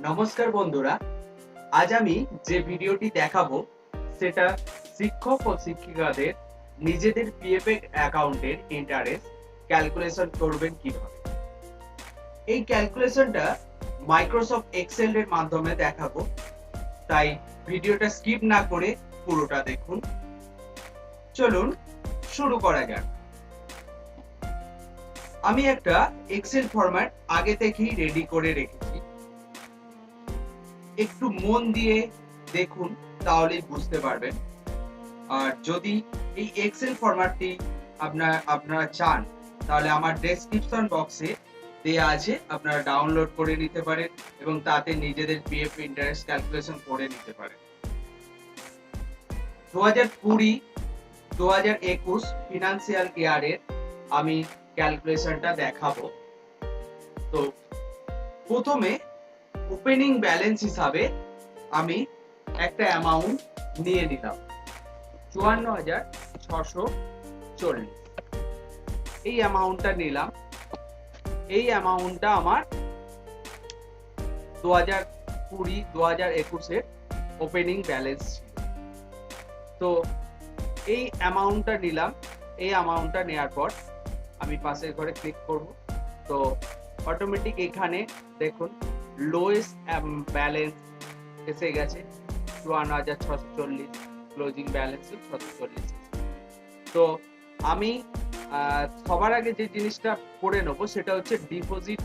নমস্কার বন্ধুরা, আজ আমি যে ভিডিওটি দেখাবো সেটা শিক্ষক ও শিক্ষিকাদের নিজেদের পিএফ অ্যাকাউন্টের ইন্টারেস্ট ক্যালকুলেশন করবেন কিভাবে। এই ক্যালকুলেশনটা মাইক্রোসফট এক্সেল এর মাধ্যমে দেখাবো, তাই ভিডিওটা স্কিপ না করে পুরোটা দেখুন। চলুন শুরু করা যাক। আমি একটা এক্সেল ফরম্যাট আগে থেকেই রেডি করে রেখেছি, একটু মন দিয়ে দেখুন তাহলেই বুঝতে পারবেন। আর যদি এই এক্সেল ফরম্যাটটি আপনারা চান তাহলে আমার ডেসক্রিপশন বক্সে দেয়া আছে, আপনারা ডাউনলোড করে নিতে পারেন এবং তাতে নিজেদের পিএফ ইন্টারেস্ট ক্যালকুলেশন করে নিতে পারেন। 2020-2021 ফিনান্সিয়াল ইয়ারের আমি ক্যালকুলেশনটা দেখাবো। তো প্রথমে ওপেনিং ব্যালেন্স হিসাবে আমি একটা অ্যামাউন্ট নিয়ে নিলাম 54,640। এই অ্যামাউন্টটা নিলাম। এই অ্যামাউন্টটা আমার 2020-2021 এর ওপেনিং ব্যালেন্স ছিল। তো এই অ্যামাউন্টটা নিলাম। এই অ্যামাউন্টটা নেওয়ার পর আমি পাশের ঘরে ক্লিক করব। তো অটোমেটিক এখানে দেখুন লোয়েস্ট ব্যালেন্স এসে গেছে 54,640, ক্লোজিং ব্যালেন্স 640। তো আমি সবার আগে যে জিনিসটা করে নেব সেটা হচ্ছে ডিপোজিট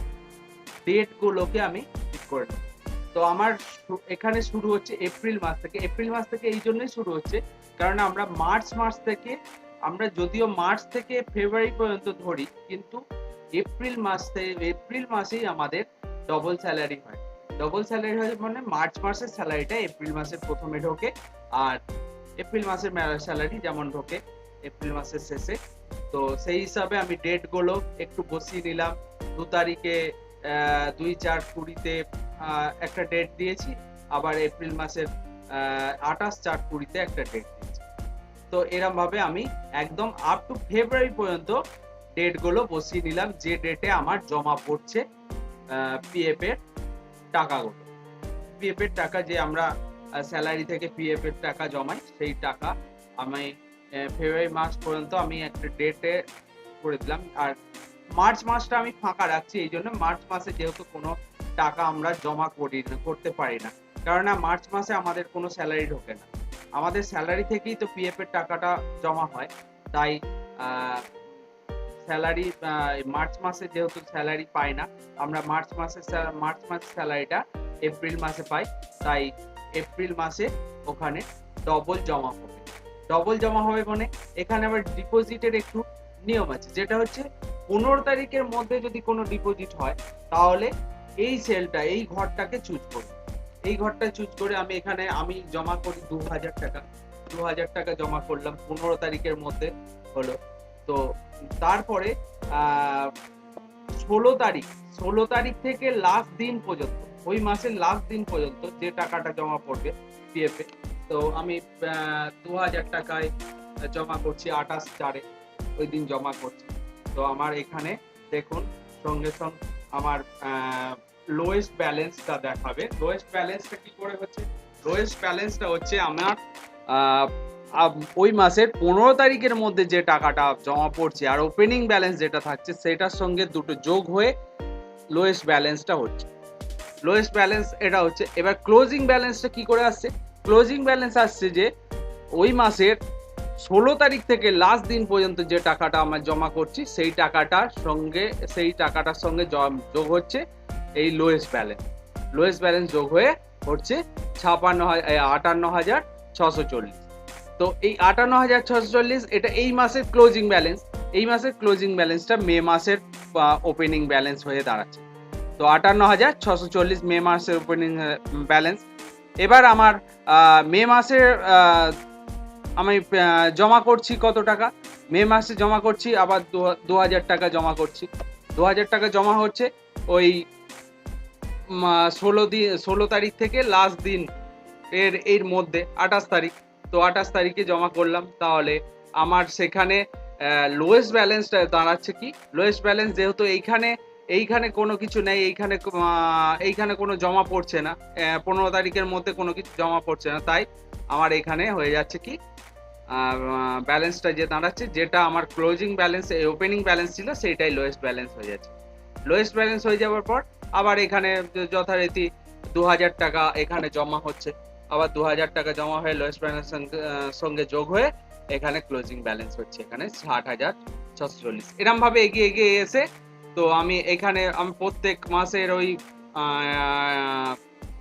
ডেট গুলোকে আমি ঠিক করে নেব। তো আমার এখানে শুরু হচ্ছে এপ্রিল মাস থেকে। এপ্রিল মাস থেকে এই জন্যই শুরু হচ্ছে কারণ আমরা মার্চ মাস থেকে, আমরা যদিও মার্চ থেকে ফেব্রুয়ারি পর্যন্ত ধরি, কিন্তু এপ্রিল মাসেই আমাদের ডবল স্যালারি হয়। ডবল স্যালারি হয় মানে মার্চ মাসের স্যালারিটা এপ্রিল মাসের প্রথমে ঢোকে, আর এপ্রিল মাসের স্যালারি যেমন ঢোকে এপ্রিল মাসের শেষে। তো সেই হিসাবে আমি ডেট গুলো একটু বসিয়ে নিলাম। 2 তারিখে 2/4/20 একটা ডেট দিয়েছি, আবার এপ্রিল মাসের 28/4/20 একটা ডেট দিয়েছি। তো এরকম ভাবে আমি একদম আপ টু ফেব্রুয়ারি পর্যন্ত ডেট গুলো বসিয়ে নিলাম, যে ডেটে আমার জমা পড়ছে পিএফ এর টাকাগুলো। পিএফ এর টাকা, যে আমরা স্যালারি থেকে পিএফ এর টাকা জমাই, সেই টাকা আমি ফেব্রুয়ারি মাস পর্যন্ত আমি একটা ডেটে করে দিলাম। আর মার্চ মাসটা আমি ফাঁকা রাখছি, এই জন্য মার্চ মাসে যেহেতু কোনো টাকা আমরা জমা করতে পারি না, কারণ মার্চ মাসে আমাদের কোনো স্যালারি ঢোকে না। আমাদের স্যালারি থেকেই তো পিএফ এর টাকাটা জমা হয়, তাই স্যালারি মার্চ মাসে যেহেতু স্যালারি পাই না, আমরা মার্চ মাসের স্যালারিটা এপ্রিল মাসে পাই, তাই এপ্রিল মাসে ওখানে ডবল জমা হবে। ডবল জমা হবে মানে এখানে আবার ডিপোজিটের একটু নিয়ম আছে, যেটা হচ্ছে 15 তারিখের মধ্যে যদি কোনো ডিপোজিট হয় তাহলে এই সেলটা, এই ঘরটাকে চুজ করব। এই ঘরটা চুজ করে আমি জমা করি 2,000 টাকা। 2,000 টাকা জমা করলাম 15 তারিখের মধ্যে হলো। তো তারপরে 16 তারিখ থেকে লাস্ট দিন পর্যন্ত, ওই মাসের লাস্ট দিন পর্যন্ত যে টাকাটা জমা পড়বে পিএফ এ, তো আমি 2,000 টাকায় জমা করছি 28/4 ওই দিন জমা করছি। তো আমার এখানে দেখুন সঙ্গে সঙ্গে আমার লোয়েস্ট ব্যালেন্সটা দেখাবে। লোয়েস্ট ব্যালেন্সটা কি করে হচ্ছে? লোয়েস্ট ব্যালেন্সটা হচ্ছে আমার ওই মাসের 15 তারিখের মধ্যে যে টাকাটা জমা পড়ছে আর ওপেনিং ব্যালেন্স যেটা থাকছে সেটার সঙ্গে দুটো যোগ হয়ে লোয়েস্ট ব্যালেন্সটা হচ্ছে। লোয়েস্ট ব্যালেন্স এটা হচ্ছে। এবার ক্লোজিং ব্যালেন্সটা কি করে আসছে? ক্লোজিং ব্যালেন্স আসছে যে ওই মাসের 16 তারিখ থেকে লাস্ট দিন পর্যন্ত যে টাকাটা আমরা জমা করছি সেই টাকাটার সঙ্গে যোগ হচ্ছে এই লোয়েস্ট ব্যালেন্স। লোয়েস্ট ব্যালেন্স যোগ হয়ে হচ্ছে 58,640। তো এই 58,640 এটা এই মাসের ক্লোজিং ব্যালেন্স। এই মাসের ক্লোজিং ব্যালেন্সটা মে মাসের ওপেনিং ব্যালেন্স হয়ে দাঁড়াচ্ছে। তো 58,640 মে মাসের ওপেনিং ব্যালেন্স। এবার আমার মে মাসের আমি জমা করছি কত টাকা? মে মাসে জমা করছি আবার 2,000 টাকা জমা করছি। 2,000 টাকা জমা হচ্ছে ওই 16 তারিখ থেকে লাস্ট দিন এর মধ্যে 28 তারিখ। তো 28 তারিখে জমা করলাম, তাহলে আমার সেখানে লোয়েস্ট ব্যালেন্সটা দাঁড়াচ্ছে কি? লোয়েস্ট ব্যালেন্স যেহেতু এইখানে এইখানে কোনো কিছু নেই, এইখানে কোনো জমা পড়ছে না, 15 তারিখের মধ্যে কোনো কিছু জমা পড়ছে না, তাই আমার এখানে হয়ে যাচ্ছে কি ব্যালেন্সটা যে দাঁড়াচ্ছে, যেটা আমার ক্লোজিং ব্যালেন্স ওপেনিং ব্যালেন্স ছিল সেইটাই লোয়েস্ট ব্যালেন্স হয়ে যাচ্ছে। লোয়েস্ট ব্যালেন্স হয়ে যাওয়ার পর আবার এখানে যথারীতি 2000 টাকা এখানে জমা হচ্ছে, আবার 2000 টাকা জমা হয়ে লোয়েস্ট ব্যালেন্স সঙ্গে যোগ হয়ে এখানে ক্লোজিং ব্যালেন্স হচ্ছে এখানে 60,640। এরকম ভাবে এগিয়ে এগিয়ে এসে তো আমি এখানে আমি প্রত্যেক মাসের ওই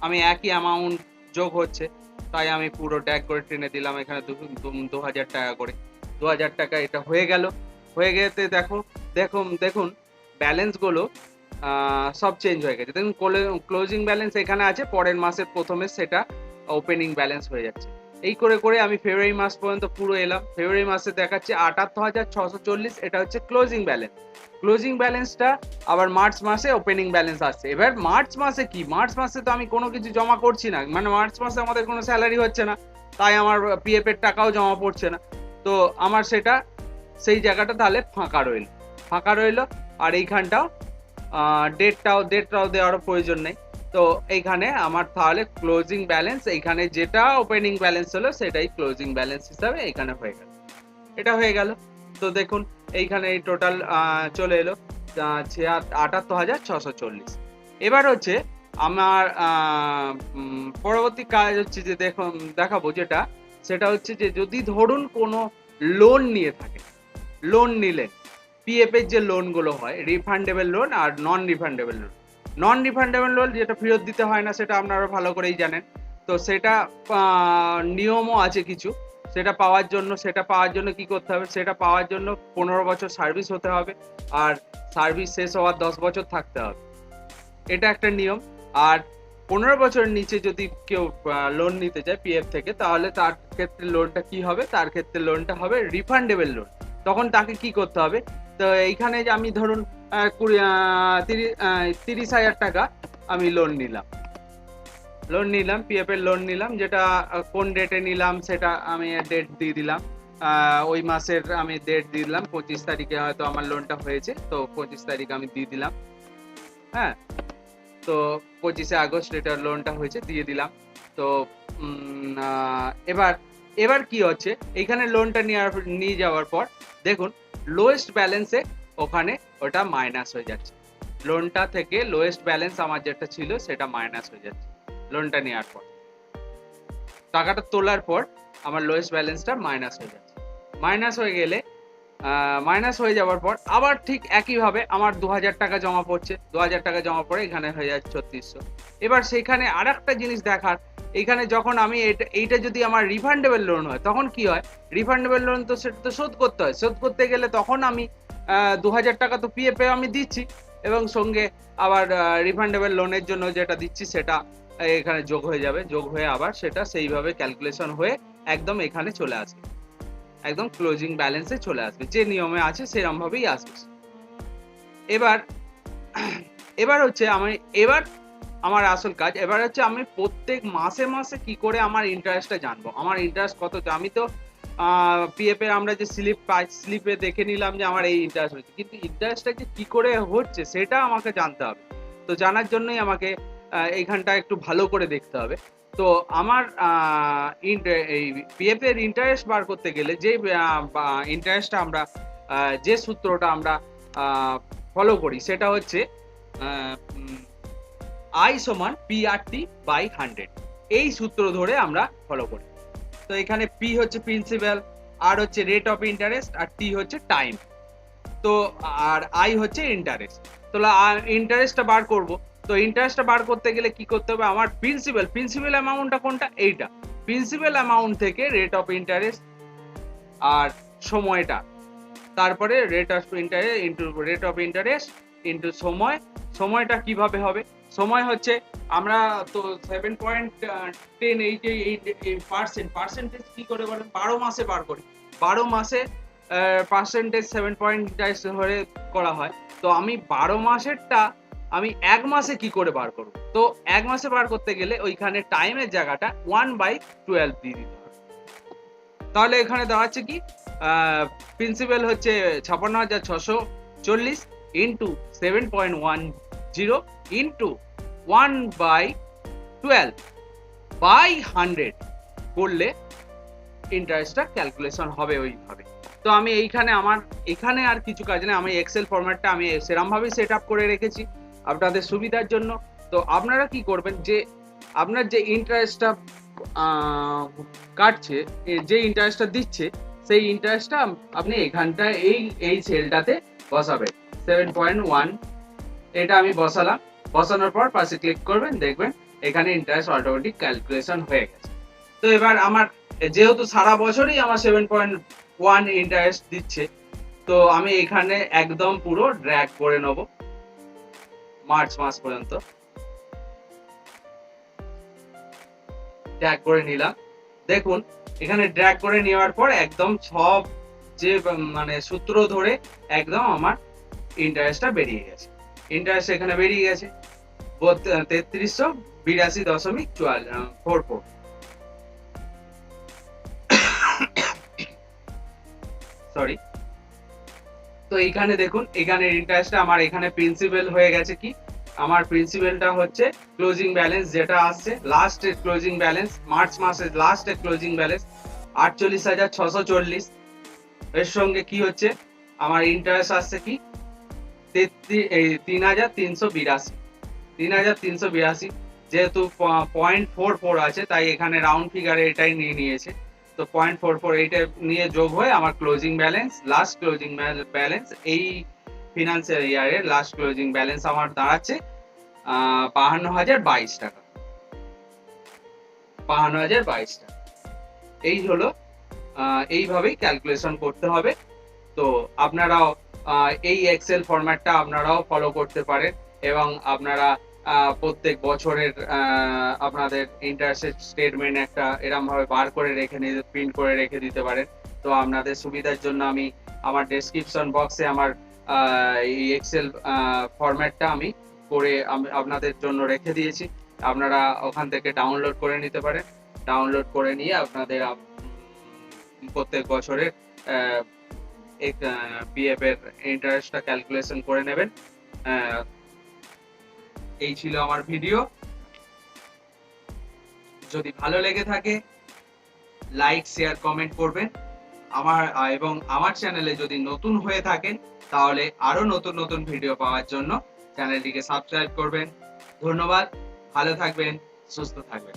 আমি একই অ্যামাউন্ট যোগ হচ্ছে, তাই আমি পুরো ট্যাগ করে টেনে দিলাম এখানে 2000 টাকা করে। 2000 টাকা এটা হয়ে গেল। হয়ে গেতে দেখুন ব্যালেন্সগুলো সব চেঞ্জ হয়ে গেছে। দেখুন ক্লোজিং ব্যালেন্স এখানে আছে, পরের মাসের প্রথমে সেটা ওপেনিং ব্যালেন্স হয়ে যাচ্ছে। এই করে করে আমি ফেব্রুয়ারি মাস পর্যন্ত পুরো এলাম। ফেব্রুয়ারি মাসে দেখাচ্ছে 78,640, এটা হচ্ছে ক্লোজিং ব্যালেন্স। ক্লোজিং ব্যালেন্সটা আবার মার্চ মাসে ওপেনিং ব্যালেন্স আসছে। এবার মার্চ মাসে কি, মার্চ মাসে তো আমি কোনো কিছু জমা করছি না, মানে মার্চ মাসে আমাদের কোনো স্যালারি হচ্ছে না, তাই আমার পিএফ এর টাকাও জমা পড়ছে না। তো আমার সেটা সেই জায়গাটা তাহলে ফাঁকা রইল। আর এইখানটাও ডেটটাও দেওয়ারও প্রয়োজন নেই। তো এইখানে আমার তাহলে ক্লোজিং ব্যালেন্স এইখানে যেটা ওপেনিং ব্যালেন্স হলো সেটাই ক্লোজিং ব্যালেন্স হিসাবে এখানে হয়ে গেল। এটা হয়ে গেল। তো দেখুন এইখানে এই টোটাল চলে এলো 78,640। এবার হচ্ছে আমার পরবর্তী কাজ হচ্ছে যে দেখাবো যেটা, সেটা হচ্ছে যে যদি ধরুন কোনো লোন নিয়ে থাকে, লোন নিলে পিএফ এর যে লোনগুলো হয়, রিফান্ডেবল লোন আর নন রিফান্ডেবল লোন যেটা ফেরত দিতে হয় না, সেটা আপনারা ভালো করেই জানেন। তো সেটা নিয়মও আছে কিছু। সেটা পাওয়ার জন্য কি করতে হবে, সেটা পাওয়ার জন্য 15 বছর সার্ভিস হতে হবে, আর সার্ভিস শেষ হওয়ার 10 বছর থাকতে হবে, এটা একটা নিয়ম। আর 15 বছরের নিচে যদি কেউ লোন নিতে চায় পিএফ থেকে, তাহলে তার ক্ষেত্রে লোনটা কি হবে, তার ক্ষেত্রে লোনটা হবে রিফান্ডেবল লোন। তখন তাকে কি করতে হবে, তো এইখানে যে আমি ধরুন 30,000 টাকা আমি লোন নিলাম পিএফ এর লোন নিলাম, যেটা কোন ডেটে নিলাম সেটা আমি ডেট দিয়ে দিলাম। ওই মাসের আমি ডেট দিয়ে দিলাম 25 তারিখে হয়তো আমার লোনটা হয়েছে, তো 25 তারিখ আমি দিয়ে দিলাম। হ্যাঁ, তো 25শে আগস্ট এটা লোনটা হয়েছে, দিয়ে দিলাম। তো এবার কি হচ্ছে, এইখানে লোনটা নিয়ে যাওয়ার পর দেখুন লোয়েস্ট ব্যালেন্সে ওখানে ওটা মাইনাস হয়ে যাচ্ছে। লোনটা থেকে লোয়েস্ট ব্যালেন্স আমার যেটা ছিল সেটা মাইনাস হয়ে যাচ্ছে। লোনটা নেওয়ার পর টাকাটা তোলার পর আমার লোয়েস্ট ব্যালেন্সটা মাইনাস হয়ে যাচ্ছে। মাইনাস হয়ে যাওয়ার পর আবার ঠিক একইভাবে আমার 2000 টাকা জমা পড়ছে। 2000 টাকা জমা পড়ে এখানে হয়ে যাচ্ছে 3600। এবার সেখানে আর একটা জিনিস দেখার, এখানে যখন আমি এইটা যদি আমার রিফান্ডেবল লোন হয়, তখন কি হয়, রিফান্ডেবল লোন তো সেটা তো শোধ করতে হয়। শোধ করতে গেলে তখন আমি 2000 টাকা তো পিএফ আমি দিচ্ছি, এবং সঙ্গে আবার রিফান্ডেবল লোনের জন্য যেটা দিচ্ছি সেটা এখানে যোগ হয়ে যাবে। যোগ হয়ে আবার সেটা সেইভাবে ক্যালকুলেশন হয়ে একদম এখানে চলে আসবে, একদম ক্লোজিং ব্যালেন্সে চলে আসবে, যে নিয়মে আছে সেরকম ভাবেই আসবে। এবার হচ্ছে আমার আসল কাজ। এবার হচ্ছে আমি প্রত্যেক মাসে মাসে কি করে আমার ইন্টারেস্টটা জানবো, আমার ইন্টারেস্ট কত। আমি তো পিএফ এর আমরা যে স্লিপ পাই, স্লিপে দেখে নিলাম যে আমার এই ইন্টারেস্ট হচ্ছে, কিন্তু ইন্টারেস্টটা যে কি করে হচ্ছে সেটা আমাকে জানতে হবে। তো জানার জন্যই আমাকে এইখানটা একটু ভালো করে দেখতে হবে। তো আমার এই পিএফ এর ইন্টারেস্ট বার করতে গেলে যে ইন্টারেস্টটা আমরা যে সূত্রটা আমরা ফলো করি সেটা হচ্ছে I সমান PRT/100, এই সূত্র ধরে আমরা ফলো করি। তো এখানে পি হচ্ছে প্রিন্সিপাল, আর হচ্ছে রেট অফ ইন্টারেস্ট, আর টি হচ্ছে টাইম, তো আর আই হচ্ছে ইন্টারেস্ট। তো ইন্টারেস্টটা বার করব। তো ইন্টারেস্টটা বার করতে গেলে কি করতে হবে, আমার প্রিন্সিপাল অ্যামাউন্টটা কোনটা, এইটা। প্রিন্সিপাল অ্যামাউন্ট থেকে রেট অফ ইন্টারেস্ট আর সময়টা, তারপরে রেট অফ ইন্টারেস্ট ইন্টু সময়টা কিভাবে হবে, সময় হচ্ছে আমরা তো 7.10 এই যে পার্সেন্টেজ কি করে বলেন, 12 মাসে বার করি। 12 মাসে পার্সেন্টেজ 7 ধরে করা হয়। তো আমি 12 মাসেরটা আমি এক মাসে কি করে বার করব, তো এক মাসে বার করতে গেলে ওইখানে টাইমের জায়গাটা 1/12 দিয়ে দিতে হবে। তাহলে এখানে দেওয়া হচ্ছে কি, প্রিন্সিপাল হচ্ছে 56,640 ইন্টু 7.10 ইন্টু 1/12 বাই 100 করলে ইন্টারেস্টটা ক্যালকুলেশন হবে ওইভাবে। তো আমি এখানে আর কিছু কাজ নেই, আমি এক্সেল ফরম্যাটটা আমি সেরকম ভাবে সেট আপ করে রেখেছি আপনাদের সুবিধার জন্য। তো আপনারা কি করবেন, যে আপনার যে ইন্টারেস্টটা কাটছে, যে ইন্টারেস্টটা দিচ্ছে, সেই ইন্টারেস্টটা আপনি এখানটায় এই সেলটাতে বসাবেন 7.1, এটা আমি বসালাম। বসানোর পর পাশে ক্লিক করবেন, দেখবেন এখানে ইন্টারেস্ট অটোমেটিক ক্যালকুলেশন হয়ে গেছে। তো এবার আমার যেহেতু সারা বছরই আমার 7.1 ইন্টারেস্ট দিচ্ছে, তো আমি এখানে একদম পুরো ড্র্যাগ করে নেব মার্চ মাস পর্যন্ত। ড্র্যাগ করে নিলাম, দেখুন এখানে ড্র্যাগ করে নেওয়ার পর একদম সব যে মানে সূত্র ধরে একদম আমার ইন্টারেস্টটা বেরিয়ে গেছে। ইন্টারেস্ট এখানে বেরিয়ে গেছে 3382.44। সরি। তো এইখানে দেখুন, এখানে ইন্টারেস্টটা আমার এখানে প্রিন্সিপাল হয়ে গেছে। কি আমার প্রিন্সিপালটা হচ্ছে ক্লোজিং ব্যালেন্স যেটা আসছে, লাস্ট ক্লোজিং ব্যালেন্স মার্চ মাসের লাস্ট ক্লোজিং ব্যালেন্স 48,640। এর সঙ্গে কি হচ্ছে আমার ইন্টারেস্ট আসছে কি 3,382। যেহেতু 0.44 আছে তাই এখানে রাউন্ড ফিগারে এটাই নিয়ে নিয়েছে। তো 0.44 এইটা নিয়ে যোগ হয়ে আমার closing balance, last closing balance এই ফিনান্সিয়াল ইয়ারের লাস্ট ক্লোজিং ব্যালেন্স আমার দাঁড়াচ্ছে 52,022 টাকা। 52,022 টাকা। এই হলো, এইভাবেই ক্যালকুলেশন করতে হবে। তো আপনারাও এই এক্সেল ফরম্যাটটা আপনারাও ফলো করতে পারেন এবং আপনারা প্রত্যেক বছরের আপনাদের ইন্টারেস্ট স্টেটমেন্ট একটা এরকম ভাবে বার করে রেখে নিয়ে প্রিন্ট করে রেখে দিতে পারেন। তো আপনাদের সুবিধার জন্য আমি আমার ডেসক্রিপশন বক্সে আমার এই এক্সেল ফরম্যাটটা আমি করে আপনাদের জন্য রেখে দিয়েছি। আপনারা ওখান থেকে ডাউনলোড করে নিতে পারেন। ডাউনলোড করে নিয়ে আপনাদের প্রত্যেক বছরের পিএফ এর ইন্টারেস্টটা ক্যালকুলেশন করে নেবেন। এই ছিল আমার ভিডিও। যদি ভালো লেগে থাকে লাইক শেয়ার কমেন্ট করবেন। এবং আমার চ্যানেলে যদি নতুন হয়ে থাকেন তাহলে আরো নতুন নতুন ভিডিও পাওয়ার জন্য চ্যানেলটিকে সাবস্ক্রাইব করবেন। ধন্যবাদ, ভালো থাকবেন, সুস্থ থাকবেন।